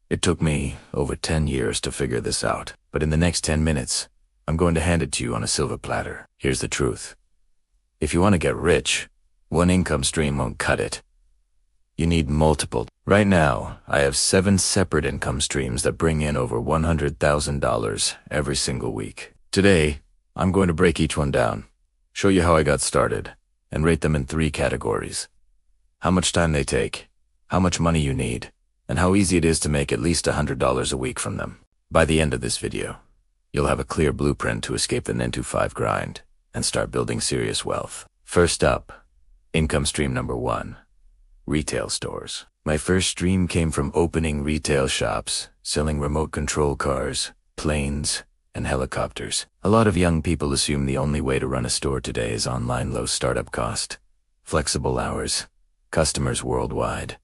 It took me over 10 years to figure this out, but in the next 10 minutes, I'm going to hand it to you on a silver platter. Here's the truth. If you want to get rich, one income stream won't cut it. You need multiple. Right now, I have 7 separate income streams that bring in over $100,000 every single week. Today, I'm going to break each one down, show you how I got started, and rate them in 3 categories. How much time they take, how much money you need, and how easy it is to make at least $100 a week from them. By the end of this video, you'll have a clear blueprint to escape the 9-to-5 grind and start building serious wealth. First up, income stream number 1, retail stores. My first stream came from opening retail shops, selling remote control cars, planes, and helicopters. A lot of young people assume the only way to run a store today is online, low startup cost, flexible hours, customers worldwide.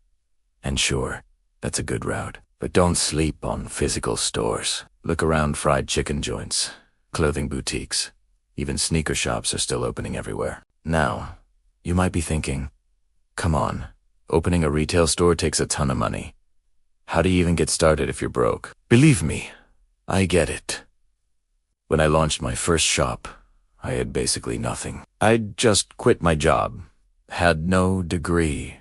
And sure, that's a good route. But don't sleep on physical stores. Look around fried chicken joints, clothing boutiques. Even sneaker shops are still opening everywhere. Now, you might be thinking, come on, opening a retail store takes a ton of money. How do you even get started if you're broke? Believe me, I get it. When I launched my first shop, I had basically nothing. I'd just quit my job, had no degree,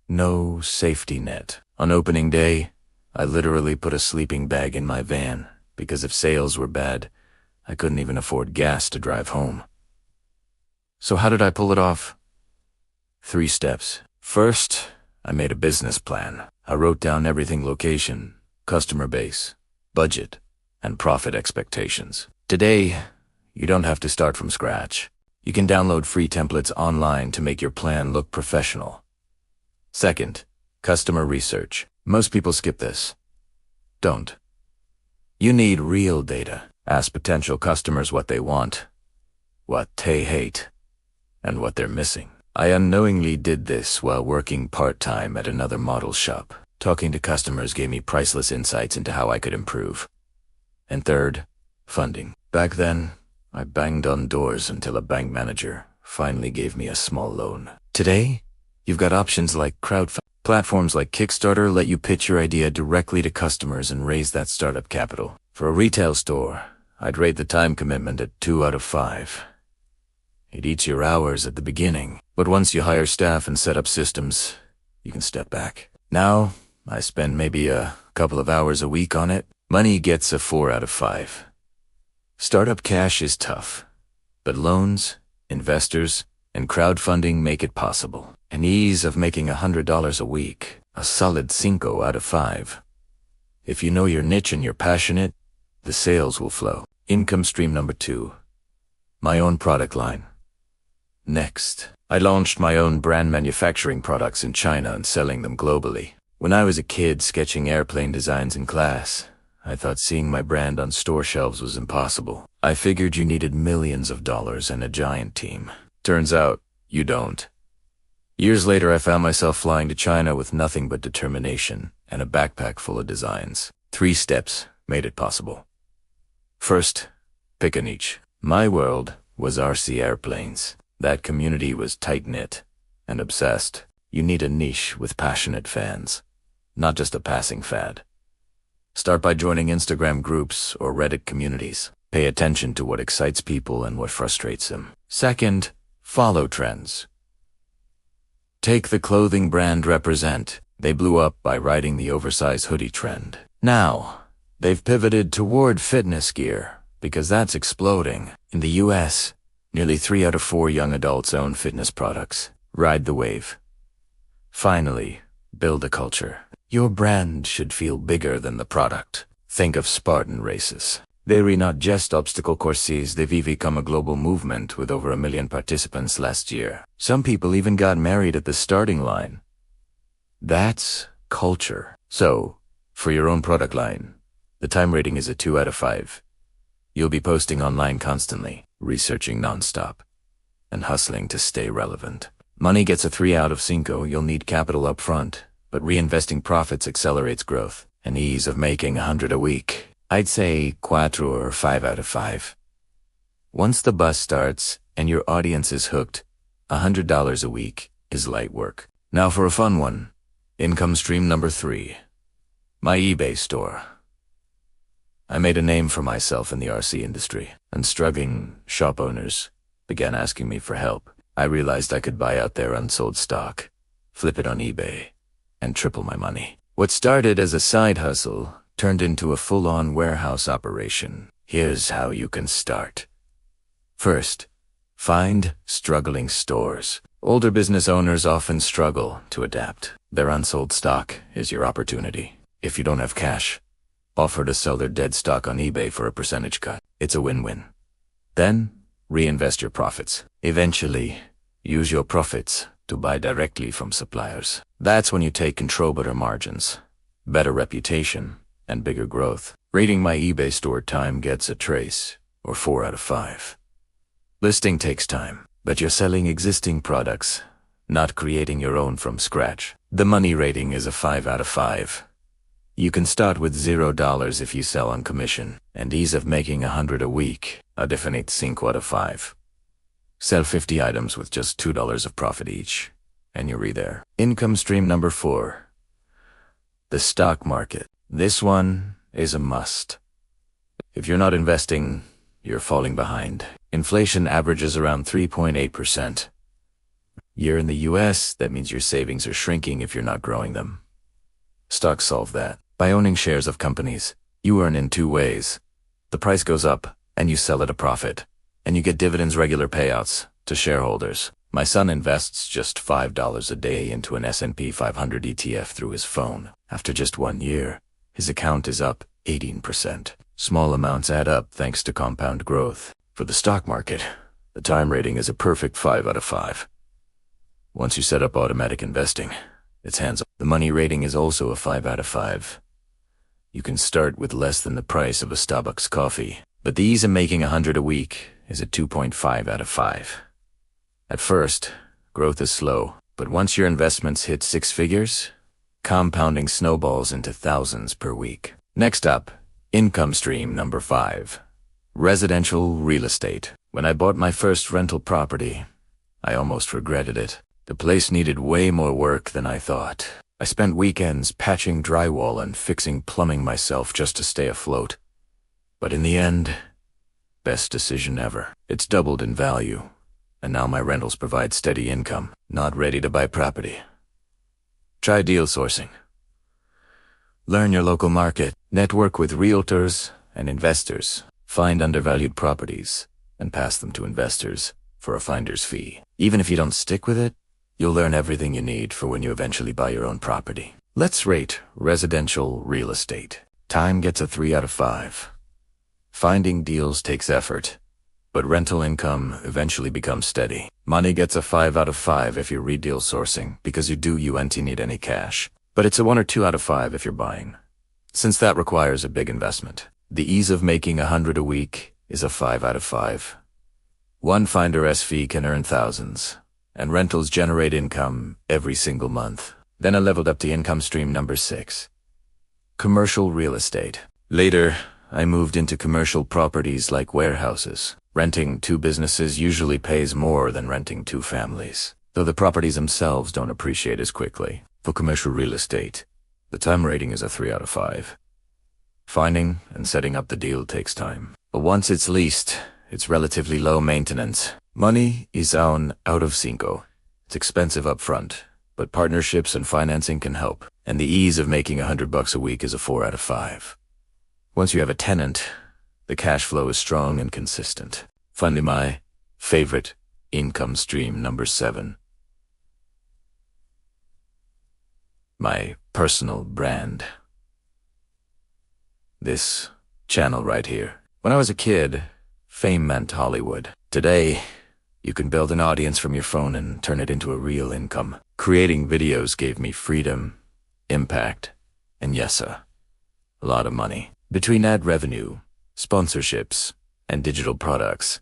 no safety net. On opening day, I literally put a sleeping bag in my van because if sales were bad, I couldn't even afford gas to drive home. So how did I pull it off? 3 steps. First, I made a business plan. I wrote down everything: location, customer base, budget, and profit expectations. Today, you don't have to start from scratch. You can download free templates online to make your plan look professional. Second, customer research. Most people skip this. Don't. You need real data. Ask potential customers what they want, what they hate, and what they're missing. I unknowingly did this while working part-time at another model shop. Talking to customers gave me priceless insights into how I could improve. And third, funding. Back then, I banged on doors until a bank manager finally gave me a small loan. Today, you've got options like crowdfunding. Platforms like Kickstarter let you pitch your idea directly to customers and raise that startup capital. For a retail store, I'd rate the time commitment at 2 out of 5. It eats your hours at the beginning, but once you hire staff and set up systems, you can step back. Now, I spend maybe a couple of hours a week on it. Money gets a 4 out of 5. Startup cash is tough, but loans, investors, and crowdfunding make it possible. An ease of making $100 a week, a solid 5 out of 5. If you know your niche and you're passionate, the sales will flow. Income stream number 2, my own product line. Next, I launched my own brand manufacturing products in China and selling them globally. When I was a kid sketching airplane designs in class, I thought seeing my brand on store shelves was impossible. I figured you needed millions of dollars and a giant team. Turns out, you don't. Years later, I found myself flying to China with nothing but determination and a backpack full of designs. 3 steps made it possible. First, pick a niche. My world was RC airplanes. That community was tight-knit and obsessed. You need a niche with passionate fans, not just a passing fad. Start by joining Instagram groups or Reddit communities. Pay attention to what excites people and what frustrates them. Second, follow trends. Take the clothing brand Represent. They blew up by riding the oversized hoodie trend. Now, they've pivoted toward fitness gear because that's exploding. In the US, nearly 3 out of 4 young adults own fitness products. Ride the wave. Finally, build a culture. Your brand should feel bigger than the product. Think of Spartan races. They're not just obstacle courses, they've become a global movement with over 1 million participants last year. Some people even got married at the starting line. That's culture. So, for your own product line, the time rating is a 2 out of 5. You'll be posting online constantly, researching nonstop, and hustling to stay relevant. Money gets a 3 out of 5. You'll need capital up front, but reinvesting profits accelerates growth. An ease of making $100 a week. I'd say 4 or 5 out of 5. Once the bus starts and your audience is hooked, $100 a week is light work. Now for a fun one. Income stream number 3. My eBay store. I made a name for myself in the RC industry, and struggling shop owners began asking me for help. I realized I could buy out their unsold stock, flip it on eBay, and triple my money. What started as a side hustle turned into a full-on warehouse operation. Here's how you can start. First, find struggling stores. Older business owners often struggle to adapt. Their unsold stock is your opportunity. If you don't have cash, offer to sell their dead stock on eBay for a percentage cut. It's a win-win. Then, reinvest your profits. Eventually, use your profits to buy directly from suppliers. That's when you take control, better margins, better reputation, and bigger growth. Rating my eBay store time gets a trace, or 4 out of 5. Listing takes time, but you're selling existing products, not creating your own from scratch. The money rating is a 5 out of 5. You can start with $0 if you sell on commission, and ease of making 100 a week, a definite 5 out of 5. Sell 50 items with just $2 of profit each, and you're there. Income stream number 4. The stock market. This one is a must. If you're not investing, you're falling behind. Inflation averages around 3.8%. You're in the US, that means your savings are shrinking if you're not growing them. Stocks solve that. By owning shares of companies, you earn in 2 ways. The price goes up, and you sell at a profit, and you get dividends, regular payouts to shareholders. My son invests just $5 a day into an S&P 500 ETF through his phone. After just 1 year, his account is up 18%. Small amounts add up thanks to compound growth. For the stock market, the time rating is a perfect 5 out of 5. Once you set up automatic investing, it's hands-on. The money rating is also a 5 out of 5. You can start with less than the price of a Starbucks coffee, but the ease of making 100 a week is a 2.5 out of 5. At first, growth is slow, but once your investments hit 6 figures, compounding snowballs into thousands per week. Next up, income stream number 5. Residential real estate. When I bought my first rental property, I almost regretted it. The place needed way more work than I thought. I spent weekends patching drywall and fixing plumbing myself just to stay afloat. But in the end, best decision ever. It's doubled in value, and now my rentals provide steady income. Not ready to buy property? Try deal sourcing. Learn your local market. Network with realtors and investors. Find undervalued properties and pass them to investors for a finder's fee. Even if you don't stick with it, you'll learn everything you need for when you eventually buy your own property. Let's rate residential real estate. Time gets a 3 out of 5. Finding deals takes effort, but rental income eventually becomes steady. Money gets a 5 out of 5 if you're re-deal sourcing, because you ain't need any cash. But it's a 1 or 2 out of 5 if you're buying, since that requires a big investment. The ease of making 100 a week is a 5 out of 5. One finder SV can earn thousands, and rentals generate income every single month. Then I leveled up to income stream number 6. Commercial real estate. Later, I moved into commercial properties like warehouses. Renting 2 businesses usually pays more than renting 2 families, though the properties themselves don't appreciate as quickly. For commercial real estate, the time rating is a 3 out of 5. Finding and setting up the deal takes time, but once it's leased, it's relatively low maintenance. Money is out of 5. It's expensive up front, but partnerships and financing can help, and the ease of making $100 a week is a 4 out of 5. Once you have a tenant, the cash flow is strong and consistent. Finally, my favorite income stream number 7. My personal brand. This channel right here. When I was a kid, fame meant Hollywood. Today, you can build an audience from your phone and turn it into a real income. Creating videos gave me freedom, impact, and yes, a lot of money. Between ad revenue, sponsorships, and digital products,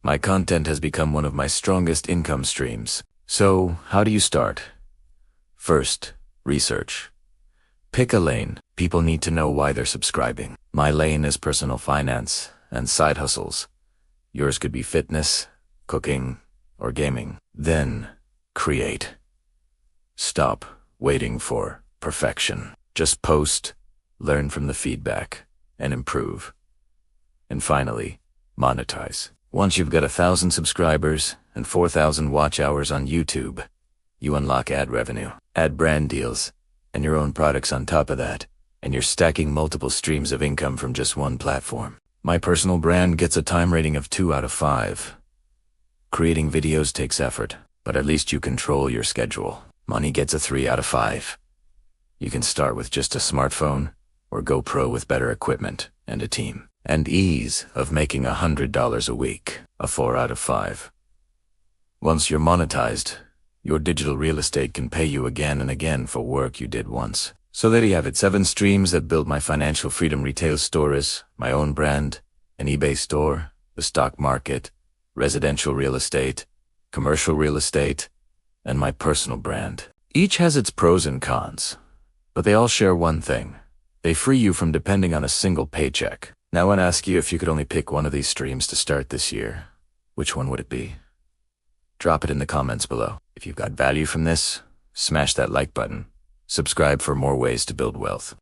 my content has become one of my strongest income streams. So, how do you start? First, research. Pick a lane. People need to know why they're subscribing. My lane is personal finance and side hustles. Yours could be fitness, cooking, or gaming. Then, create. Stop waiting for perfection. Just post, learn from the feedback, and improve. And finally, monetize. Once you've got 1,000 subscribers and 4,000 watch hours on YouTube, you unlock ad revenue, ad brand deals, and your own products on top of that, and you're stacking multiple streams of income from just one platform. My personal brand gets a time rating of 2 out of 5. Creating videos takes effort, but at least you control your schedule. Money gets a 3 out of 5. You can start with just a smartphone or go pro with better equipment and a team. And ease of making $100 a week, a 4 out of 5. Once you're monetized, your digital real estate can pay you again and again for work you did once. So there you have it, 7 streams that built my financial freedom retail stores, my own brand, an eBay store, the stock market, residential real estate, commercial real estate, and my personal brand. Each has its pros and cons, but they all share one thing. They free you from depending on a single paycheck. Now I want to ask you, if you could only pick one of these streams to start this year, which one would it be? Drop it in the comments below. If you've got value from this, smash that like button. Subscribe for more ways to build wealth.